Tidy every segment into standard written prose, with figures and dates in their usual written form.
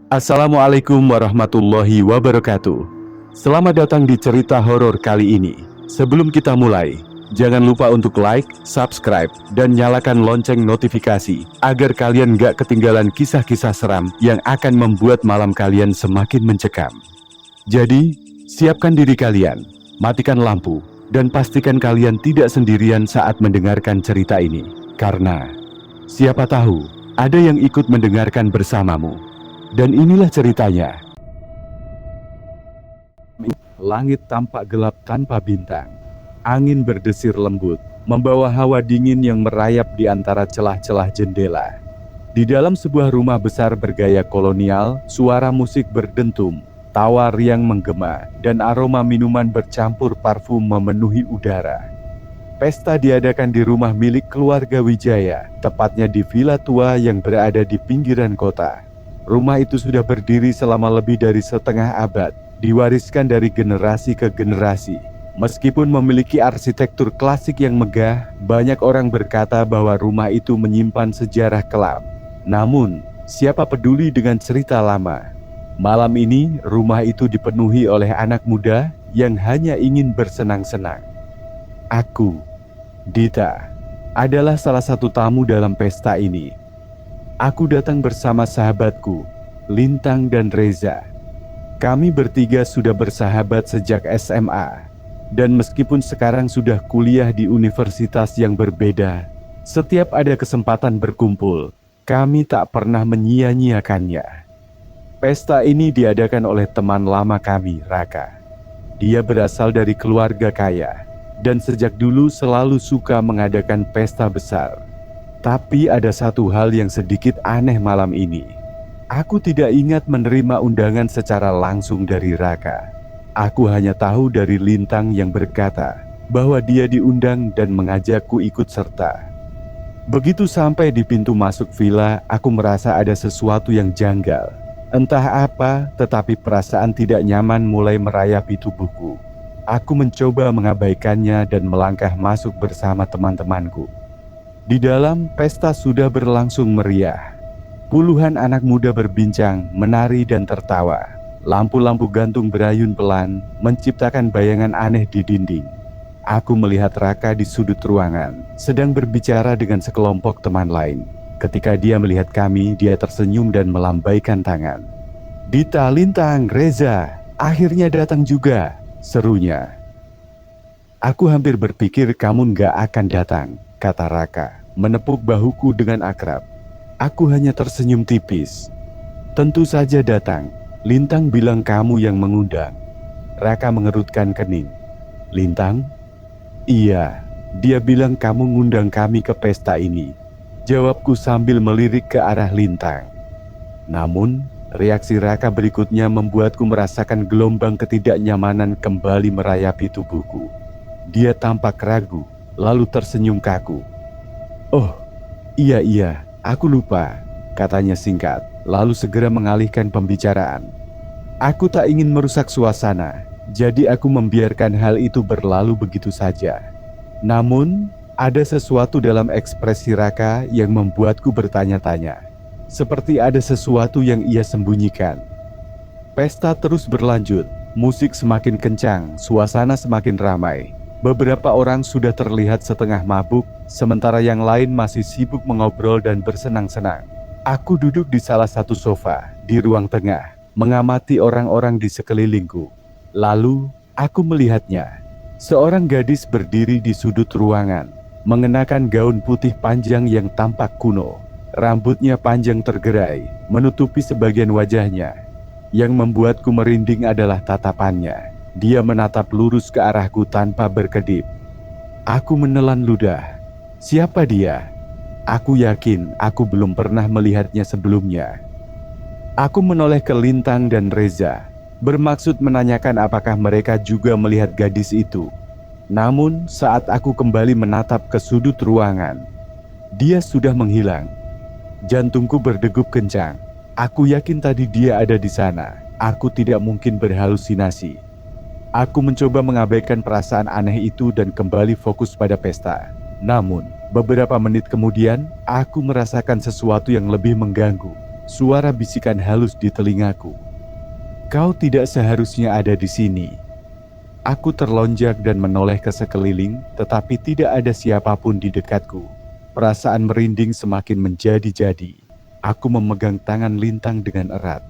Assalamualaikum warahmatullahi wabarakatuh. Selamat datang di cerita horor kali ini. Sebelum kita mulai, jangan lupa untuk like, subscribe, dan nyalakan lonceng notifikasi agar kalian gak ketinggalan kisah-kisah seram yang akan membuat malam kalian semakin mencekam. Jadi, siapkan diri kalian, matikan lampu, dan pastikan kalian tidak sendirian saat mendengarkan cerita ini. Karena, siapa tahu, ada yang ikut mendengarkan bersamamu. Dan inilah ceritanya. Langit tampak gelap tanpa bintang. Angin berdesir lembut, membawa hawa dingin yang merayap di antara celah-celah jendela. Di dalam sebuah rumah besar bergaya kolonial, suara musik berdentum, tawa riang menggema, dan aroma minuman bercampur parfum memenuhi udara. Pesta diadakan di rumah milik keluarga Wijaya, tepatnya di villa tua yang berada di pinggiran kota. Rumah itu sudah berdiri selama lebih dari setengah abad, diwariskan dari generasi ke generasi. Meskipun memiliki arsitektur klasik yang megah, banyak orang berkata bahwa rumah itu menyimpan sejarah kelam. Namun, siapa peduli dengan cerita lama? Malam ini, rumah itu dipenuhi oleh anak muda yang hanya ingin bersenang-senang. Aku, Dita, adalah salah satu tamu dalam pesta ini. Aku datang bersama sahabatku, Lintang dan Reza. Kami bertiga sudah bersahabat sejak SMA. Dan meskipun sekarang sudah kuliah di universitas yang berbeda, setiap ada kesempatan berkumpul, kami tak pernah menyia-nyiakannya. Pesta ini diadakan oleh teman lama kami, Raka. Dia berasal dari keluarga kaya, dan sejak dulu selalu suka mengadakan pesta besar. Tapi ada satu hal yang sedikit aneh malam ini. Aku tidak ingat menerima undangan secara langsung dari Raka. Aku hanya tahu dari Lintang yang berkata bahwa dia diundang dan mengajakku ikut serta. Begitu sampai di pintu masuk villa, aku merasa ada sesuatu yang janggal. Entah apa, tetapi perasaan tidak nyaman mulai merayapi tubuhku. Aku mencoba mengabaikannya dan melangkah masuk bersama teman-temanku. Di dalam, pesta sudah berlangsung meriah. Puluhan anak muda berbincang, menari dan tertawa. Lampu-lampu gantung berayun pelan, menciptakan bayangan aneh di dinding. Aku melihat Raka di sudut ruangan, sedang berbicara dengan sekelompok teman lain. Ketika dia melihat kami, dia tersenyum dan melambaikan tangan. "Dita, Lintang, Reza, akhirnya datang juga," serunya. "Aku hampir berpikir kamu nggak akan datang," kata Raka, menepuk bahuku dengan akrab. Aku hanya tersenyum tipis. "Tentu saja datang. Lintang bilang kamu yang mengundang." Raka mengerutkan kening. "Lintang?" "Iya, dia bilang kamu ngundang kami ke pesta ini," jawabku sambil melirik ke arah Lintang. Namun, reaksi Raka berikutnya membuatku merasakan gelombang ketidaknyamanan kembali merayapi tubuhku. Dia tampak ragu, lalu tersenyum kaku. "Oh, iya, aku lupa," katanya singkat, lalu segera mengalihkan pembicaraan. Aku tak ingin merusak suasana, jadi aku membiarkan hal itu berlalu begitu saja. Namun, ada sesuatu dalam ekspresi Raka yang membuatku bertanya-tanya. Seperti ada sesuatu yang ia sembunyikan. Pesta terus berlanjut, musik semakin kencang, suasana semakin ramai. Beberapa orang sudah terlihat setengah mabuk, sementara yang lain masih sibuk mengobrol dan bersenang-senang. Aku duduk di salah satu sofa, di ruang tengah, mengamati orang-orang di sekelilingku. Lalu, aku melihatnya. Seorang gadis berdiri di sudut ruangan, mengenakan gaun putih panjang yang tampak kuno. Rambutnya panjang tergerai, menutupi sebagian wajahnya. Yang membuatku merinding adalah tatapannya. Dia menatap lurus ke arahku tanpa berkedip. Aku menelan ludah. Siapa dia? Aku yakin aku belum pernah melihatnya sebelumnya. Aku menoleh ke Lintang dan Reza, bermaksud menanyakan apakah mereka juga melihat gadis itu. Namun saat aku kembali menatap ke sudut ruangan, dia sudah menghilang. Jantungku berdegup kencang. Aku yakin tadi dia ada di sana. Aku tidak mungkin berhalusinasi. Aku mencoba mengabaikan perasaan aneh itu dan kembali fokus pada pesta. Namun, beberapa menit kemudian, aku merasakan sesuatu yang lebih mengganggu. Suara bisikan halus di telingaku. "Kau tidak seharusnya ada di sini." Aku terlonjak dan menoleh ke sekeliling, tetapi tidak ada siapapun di dekatku. Perasaan merinding semakin menjadi-jadi. Aku memegang tangan Lintang dengan erat.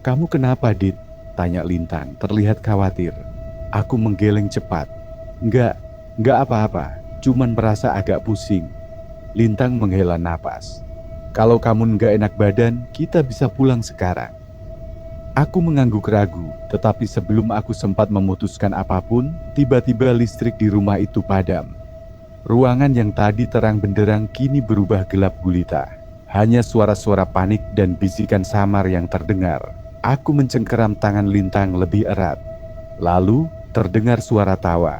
"Kamu kenapa, Dit?" tanya Lintang, terlihat khawatir. Aku menggeleng cepat. Enggak apa-apa, cuman merasa agak pusing." Lintang menghela napas. "Kalau kamu enggak enak badan, kita bisa pulang sekarang." Aku mengangguk ragu, tetapi sebelum aku sempat memutuskan apapun, tiba-tiba listrik di rumah itu padam. Ruangan yang tadi terang benderang kini berubah gelap gulita. Hanya suara-suara panik dan bisikan samar yang terdengar. Aku mencengkeram tangan Lintang lebih erat. Lalu, terdengar suara tawa.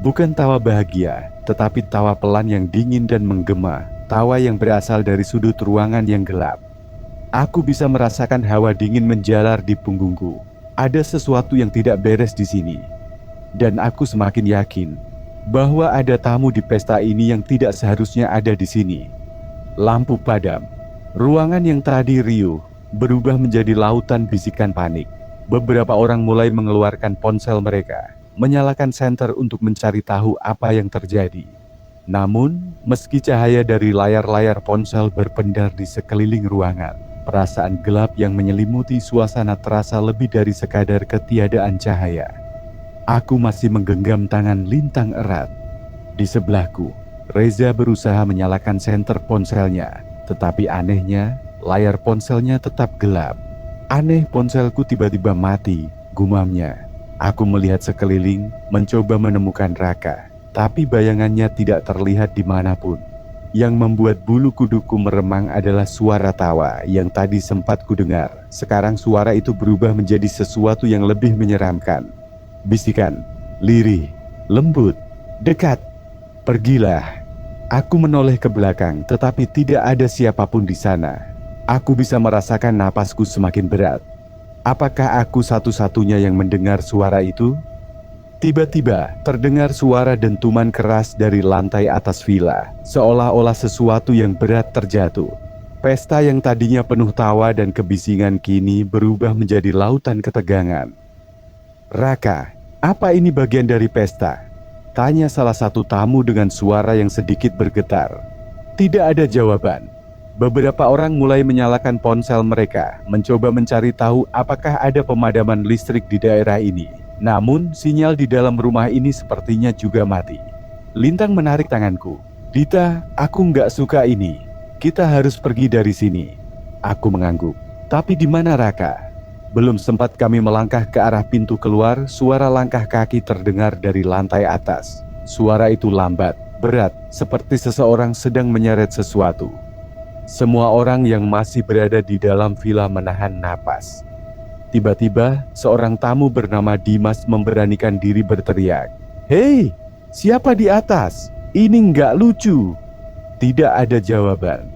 Bukan tawa bahagia, tetapi tawa pelan yang dingin dan menggema. Tawa yang berasal dari sudut ruangan yang gelap. Aku bisa merasakan hawa dingin menjalar di punggungku. Ada sesuatu yang tidak beres di sini. Dan aku semakin yakin bahwa ada tamu di pesta ini yang tidak seharusnya ada di sini. Lampu padam. Ruangan yang tadi riuh berubah menjadi lautan bisikan panik. Beberapa orang mulai mengeluarkan ponsel mereka, menyalakan senter untuk mencari tahu apa yang terjadi. Namun, meski cahaya dari layar-layar ponsel berpendar di sekeliling ruangan, perasaan gelap yang menyelimuti suasana terasa lebih dari sekadar ketiadaan cahaya. Aku masih menggenggam tangan Lintang erat. Di sebelahku, Reza berusaha menyalakan senter ponselnya, tetapi anehnya, layar ponselnya tetap gelap. "Aneh, ponselku tiba-tiba mati," gumamnya. Aku melihat sekeliling, mencoba menemukan Raka, tapi bayangannya tidak terlihat dimanapun. Yang membuat bulu kuduku meremang adalah suara tawa yang tadi sempat kudengar. Sekarang suara itu berubah menjadi sesuatu yang lebih menyeramkan. Bisikan, lirih, lembut, dekat. "Pergilah." Aku menoleh ke belakang, tetapi tidak ada siapapun di sana. Aku bisa merasakan napasku semakin berat. Apakah aku satu-satunya yang mendengar suara itu? Tiba-tiba terdengar suara dentuman keras dari lantai atas villa, seolah-olah sesuatu yang berat terjatuh. Pesta yang tadinya penuh tawa dan kebisingan kini berubah menjadi lautan ketegangan. "Raka, apa ini bagian dari pesta?" tanya salah satu tamu dengan suara yang sedikit bergetar. Tidak ada jawaban. Beberapa orang mulai menyalakan ponsel mereka, mencoba mencari tahu apakah ada pemadaman listrik di daerah ini. Namun, sinyal di dalam rumah ini sepertinya juga mati. Lintang menarik tanganku. "Dita, aku nggak suka ini. Kita harus pergi dari sini." Aku mengangguk. "Tapi di mana Raka?" Belum sempat kami melangkah ke arah pintu keluar, suara langkah kaki terdengar dari lantai atas. Suara itu lambat, berat, seperti seseorang sedang menyeret sesuatu. Semua orang yang masih berada di dalam villa menahan napas. Tiba-tiba, seorang tamu bernama Dimas memberanikan diri berteriak. "Hei, siapa di atas? Ini nggak lucu." Tidak ada jawaban.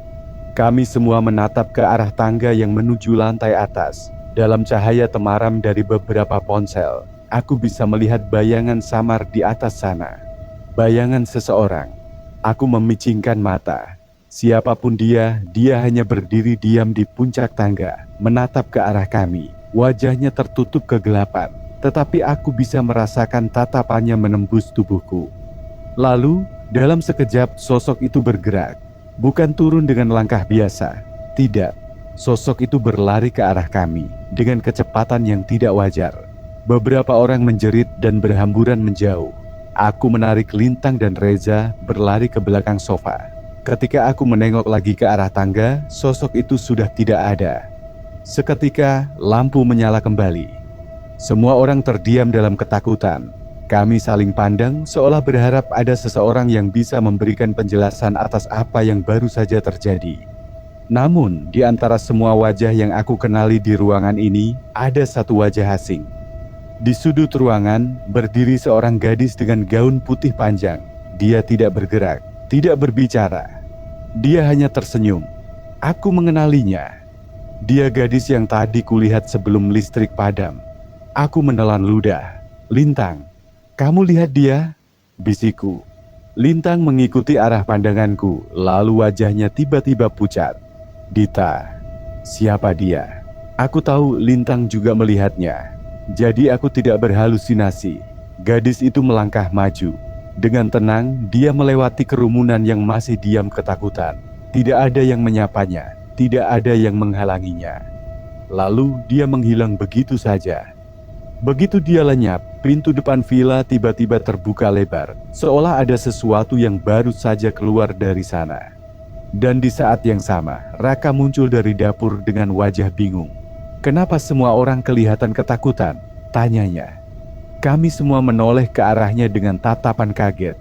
Kami semua menatap ke arah tangga yang menuju lantai atas. Dalam cahaya temaram dari beberapa ponsel, aku bisa melihat bayangan samar di atas sana. Bayangan seseorang. Aku memicingkan mata. Siapapun dia hanya berdiri diam di puncak tangga, menatap ke arah kami. Wajahnya tertutup kegelapan, tetapi aku bisa merasakan tatapannya menembus tubuhku. Lalu, dalam sekejap sosok itu bergerak. Bukan turun dengan langkah biasa. Tidak, sosok itu berlari ke arah kami dengan kecepatan yang tidak wajar. Beberapa orang menjerit dan berhamburan menjauh. Aku menarik Lintang dan Reza berlari ke belakang sofa. Ketika aku menengok lagi ke arah tangga, sosok itu sudah tidak ada. Seketika, lampu menyala kembali. Semua orang terdiam dalam ketakutan. Kami saling pandang seolah berharap ada seseorang yang bisa memberikan penjelasan atas apa yang baru saja terjadi. Namun, di antara semua wajah yang aku kenali di ruangan ini, ada satu wajah asing. Di sudut ruangan, berdiri seorang gadis dengan gaun putih panjang. Dia tidak bergerak, tidak berbicara. Dia hanya tersenyum. Aku mengenalinya. Dia gadis yang tadi kulihat sebelum listrik padam. Aku menelan ludah. "Lintang, kamu lihat dia?" bisikku. Lintang mengikuti arah pandanganku, lalu wajahnya tiba-tiba pucat. "Dita, siapa dia?" Aku tahu Lintang juga melihatnya. Jadi aku tidak berhalusinasi. Gadis itu melangkah maju. Dengan tenang, dia melewati kerumunan yang masih diam ketakutan. Tidak ada yang menyapanya, tidak ada yang menghalanginya. Lalu dia menghilang begitu saja. Begitu dia lenyap, pintu depan villa tiba-tiba terbuka lebar, seolah ada sesuatu yang baru saja keluar dari sana. Dan di saat yang sama, Raka muncul dari dapur dengan wajah bingung. "Kenapa semua orang kelihatan ketakutan?" tanyanya. Kami semua menoleh ke arahnya dengan tatapan kaget.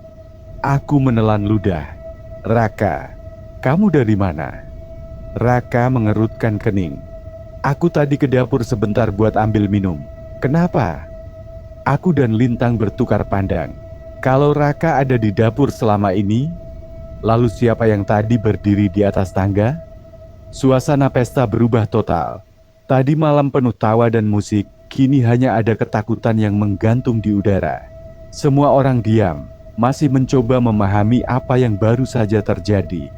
Aku menelan ludah. "Raka, kamu dari mana?" Raka mengerutkan kening. "Aku tadi ke dapur sebentar buat ambil minum." "Kenapa?" Aku dan Lintang bertukar pandang. Kalau Raka ada di dapur selama ini, lalu siapa yang tadi berdiri di atas tangga? Suasana pesta berubah total. Tadi malam penuh tawa dan musik, kini hanya ada ketakutan yang menggantung di udara. Semua orang diam, masih mencoba memahami apa yang baru saja terjadi.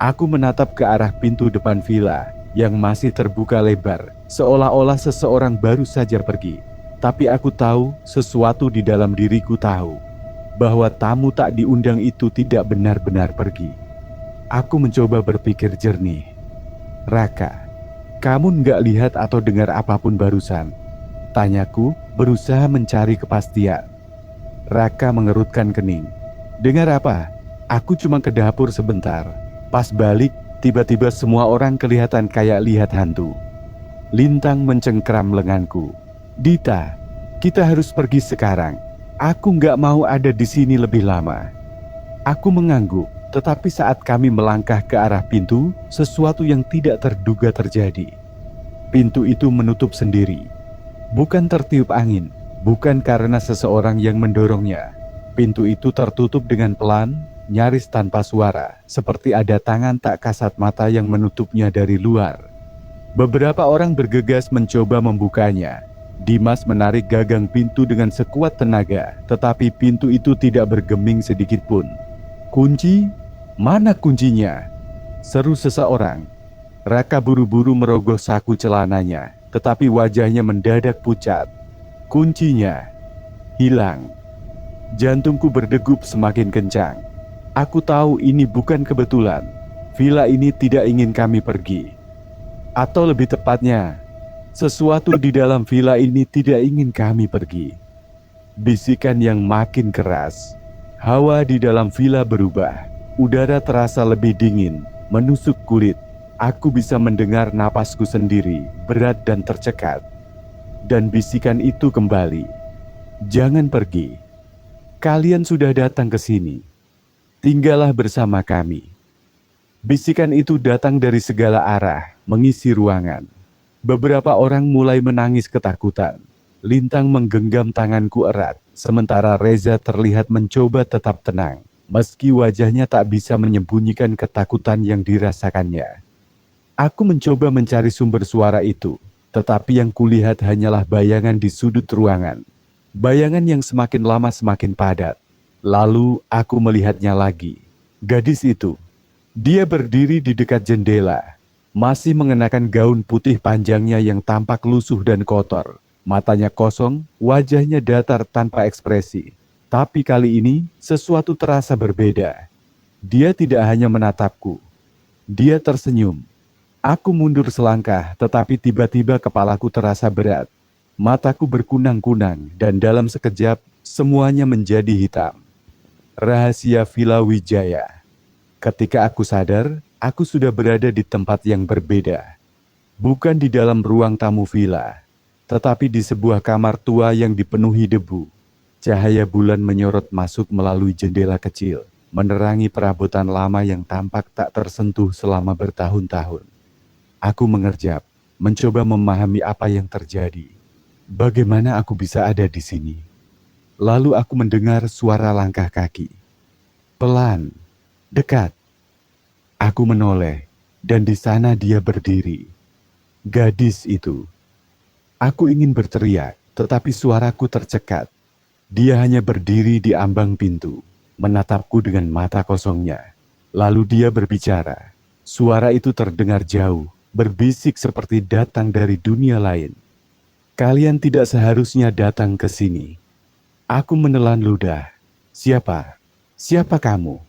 Aku menatap ke arah pintu depan villa yang masih terbuka lebar, seolah-olah seseorang baru saja pergi. Tapi aku tahu, sesuatu di dalam diriku tahu, bahwa tamu tak diundang itu tidak benar-benar pergi. Aku mencoba berpikir jernih. "Raka, kamu nggak lihat atau dengar apapun barusan?" tanyaku, berusaha mencari kepastian. Raka mengerutkan kening. "Dengar apa? Aku cuma ke dapur sebentar. Pas balik, tiba-tiba semua orang kelihatan kayak lihat hantu." Lintang mencengkram lenganku. "Dita, kita harus pergi sekarang. Aku nggak mau ada di sini lebih lama." Aku mengangguk, tetapi saat kami melangkah ke arah pintu, sesuatu yang tidak terduga terjadi. Pintu itu menutup sendiri. Bukan tertiup angin, bukan karena seseorang yang mendorongnya. Pintu itu tertutup dengan pelan, nyaris tanpa suara, seperti ada tangan tak kasat mata yang menutupnya dari luar. Beberapa orang bergegas mencoba membukanya. Dimas menarik gagang pintu dengan sekuat tenaga, tetapi pintu itu tidak bergeming sedikit pun. "Kunci? Mana kuncinya?" seru seseorang. Raka buru-buru merogoh saku celananya, tetapi wajahnya mendadak pucat. Kuncinya hilang. Jantungku berdegup semakin kencang. Aku tahu ini bukan kebetulan. Villa ini tidak ingin kami pergi. Atau lebih tepatnya, sesuatu di dalam villa ini tidak ingin kami pergi. Bisikan yang makin keras. Hawa di dalam villa berubah. Udara terasa lebih dingin, menusuk kulit. Aku bisa mendengar napasku sendiri, berat dan tercekat. Dan bisikan itu kembali. "Jangan pergi. Kalian sudah datang ke sini. Tinggallah bersama kami." Bisikan itu datang dari segala arah, mengisi ruangan. Beberapa orang mulai menangis ketakutan. Lintang menggenggam tanganku erat, sementara Reza terlihat mencoba tetap tenang, meski wajahnya tak bisa menyembunyikan ketakutan yang dirasakannya. Aku mencoba mencari sumber suara itu, tetapi yang kulihat hanyalah bayangan di sudut ruangan. Bayangan yang semakin lama semakin padat. Lalu aku melihatnya lagi. Gadis itu. Dia berdiri di dekat jendela, masih mengenakan gaun putih panjangnya yang tampak lusuh dan kotor. Matanya kosong, wajahnya datar tanpa ekspresi. Tapi kali ini, sesuatu terasa berbeda. Dia tidak hanya menatapku. Dia tersenyum. Aku mundur selangkah, tetapi tiba-tiba kepalaku terasa berat. Mataku berkunang-kunang, dan dalam sekejap, semuanya menjadi hitam. Rahasia Villa Wijaya. Ketika aku sadar, aku sudah berada di tempat yang berbeda. Bukan di dalam ruang tamu villa, tetapi di sebuah kamar tua yang dipenuhi debu. Cahaya bulan menyorot masuk melalui jendela kecil, menerangi perabotan lama yang tampak tak tersentuh selama bertahun-tahun. Aku mengerjap, mencoba memahami apa yang terjadi. Bagaimana aku bisa ada di sini? Lalu aku mendengar suara langkah kaki. Pelan, dekat. Aku menoleh. dan di sana dia berdiri. Gadis itu. Aku ingin berteriak, tetapi suaraku tercekat. Dia hanya berdiri di ambang pintu, menatapku dengan mata kosongnya. Lalu dia berbicara. Suara itu terdengar jauh, berbisik seperti datang dari dunia lain. Kalian tidak seharusnya datang ke sini. Aku menelan ludah. Siapa? Siapa kamu?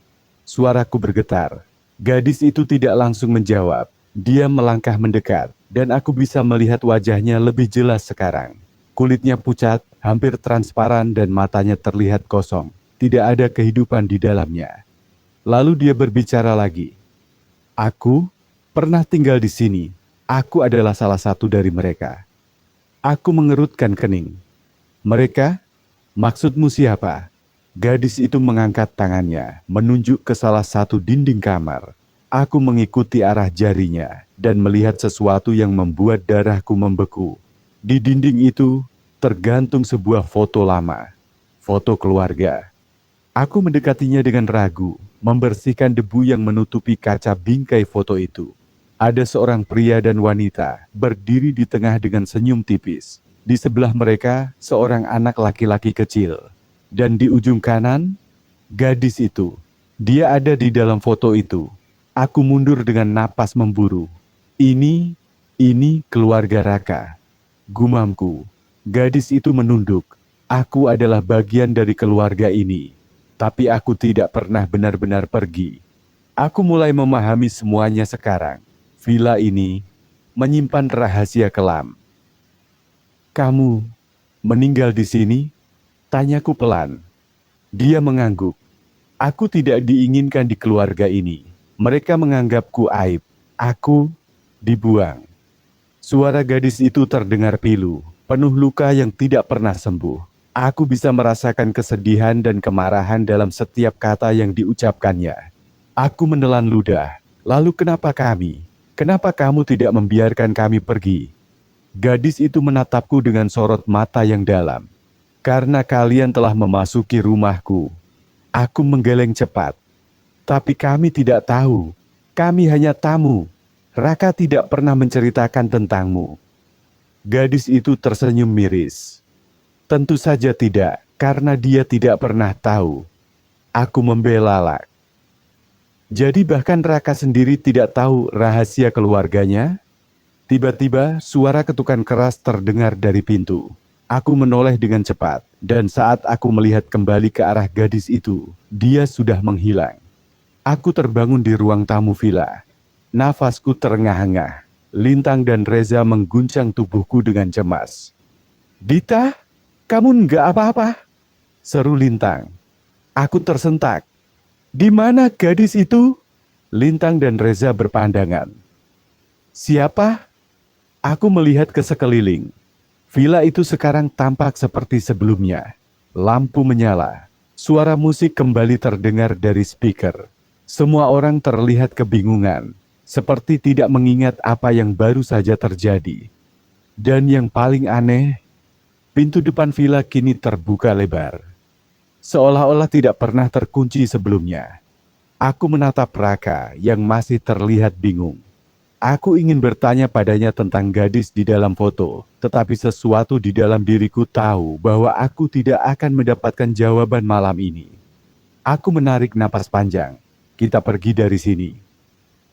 Suaraku bergetar. Gadis itu tidak langsung menjawab. Dia melangkah mendekat, dan aku bisa melihat wajahnya lebih jelas sekarang. Kulitnya pucat, hampir transparan dan matanya terlihat kosong. Tidak ada kehidupan di dalamnya. Lalu dia berbicara lagi. Aku pernah tinggal di sini. Aku adalah salah satu dari mereka. Aku mengerutkan kening. Mereka? Maksudmu siapa? Gadis itu mengangkat tangannya, menunjuk ke salah satu dinding kamar. Aku mengikuti arah jarinya dan melihat sesuatu yang membuat darahku membeku. Di dinding itu tergantung sebuah foto lama, foto keluarga. Aku mendekatinya dengan ragu, membersihkan debu yang menutupi kaca bingkai foto itu. Ada seorang pria dan wanita berdiri di tengah dengan senyum tipis. Di sebelah mereka, seorang anak laki-laki kecil. Dan di ujung kanan, gadis itu. Dia ada di dalam foto itu. Aku mundur dengan napas memburu. Ini keluarga Raka. Gumamku. Gadis itu menunduk. Aku adalah bagian dari keluarga ini. Tapi aku tidak pernah benar-benar pergi. Aku mulai memahami semuanya sekarang. Villa ini menyimpan rahasia kelam. Kamu meninggal di sini? Tanyaku pelan. Dia mengangguk. Aku tidak diinginkan di keluarga ini. Mereka menganggapku aib. Aku dibuang. Suara gadis itu terdengar pilu, penuh luka yang tidak pernah sembuh. Aku bisa merasakan kesedihan dan kemarahan dalam setiap kata yang diucapkannya. Aku menelan ludah. Lalu kenapa kami? Kenapa kamu tidak membiarkan kami pergi? Gadis itu menatapku dengan sorot mata yang dalam. Karena kalian telah memasuki rumahku. Aku menggeleng cepat. Tapi kami tidak tahu. Kami hanya tamu. Raka tidak pernah menceritakan tentangmu. Gadis itu tersenyum miris. Tentu saja tidak, karena dia tidak pernah tahu. Aku membela. Jadi bahkan Raka sendiri tidak tahu rahasia keluarganya? Tiba-tiba suara ketukan keras terdengar dari pintu. Aku menoleh dengan cepat, dan saat aku melihat kembali ke arah gadis itu, dia sudah menghilang. Aku terbangun di ruang tamu villa. Nafasku terengah-engah. Lintang dan Reza mengguncang tubuhku dengan cemas. Dita, kamu enggak apa-apa? Seru Lintang. Aku tersentak. Di mana gadis itu? Lintang dan Reza berpandangan. Siapa? Aku melihat ke sekeliling. Villa itu sekarang tampak seperti sebelumnya. Lampu menyala. Suara musik kembali terdengar dari speaker. Semua orang terlihat kebingungan, seperti tidak mengingat apa yang baru saja terjadi. Dan yang paling aneh, pintu depan villa kini terbuka lebar. Seolah-olah tidak pernah terkunci sebelumnya. Aku menatap Raka yang masih terlihat bingung. Aku ingin bertanya padanya tentang gadis di dalam foto, tetapi sesuatu di dalam diriku tahu bahwa aku tidak akan mendapatkan jawaban malam ini. Aku menarik napas panjang. Kita pergi dari sini.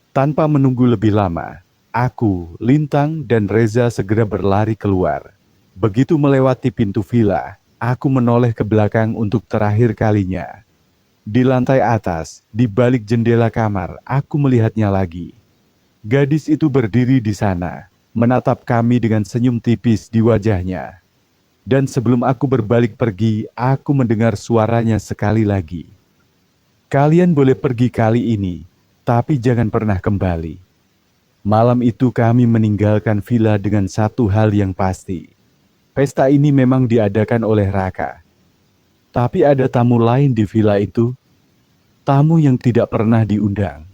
Tanpa menunggu lebih lama, aku, Lintang, dan Reza segera berlari keluar. Begitu melewati pintu villa, aku menoleh ke belakang untuk terakhir kalinya. Di lantai atas, di balik jendela kamar, aku melihatnya lagi. Gadis itu berdiri di sana, menatap kami dengan senyum tipis di wajahnya. Dan sebelum aku berbalik pergi, aku mendengar suaranya sekali lagi. Kalian boleh pergi kali ini, tapi jangan pernah kembali. Malam itu kami meninggalkan villa dengan satu hal yang pasti. Pesta ini memang diadakan oleh Raka. Tapi ada tamu lain di villa itu, tamu yang tidak pernah diundang.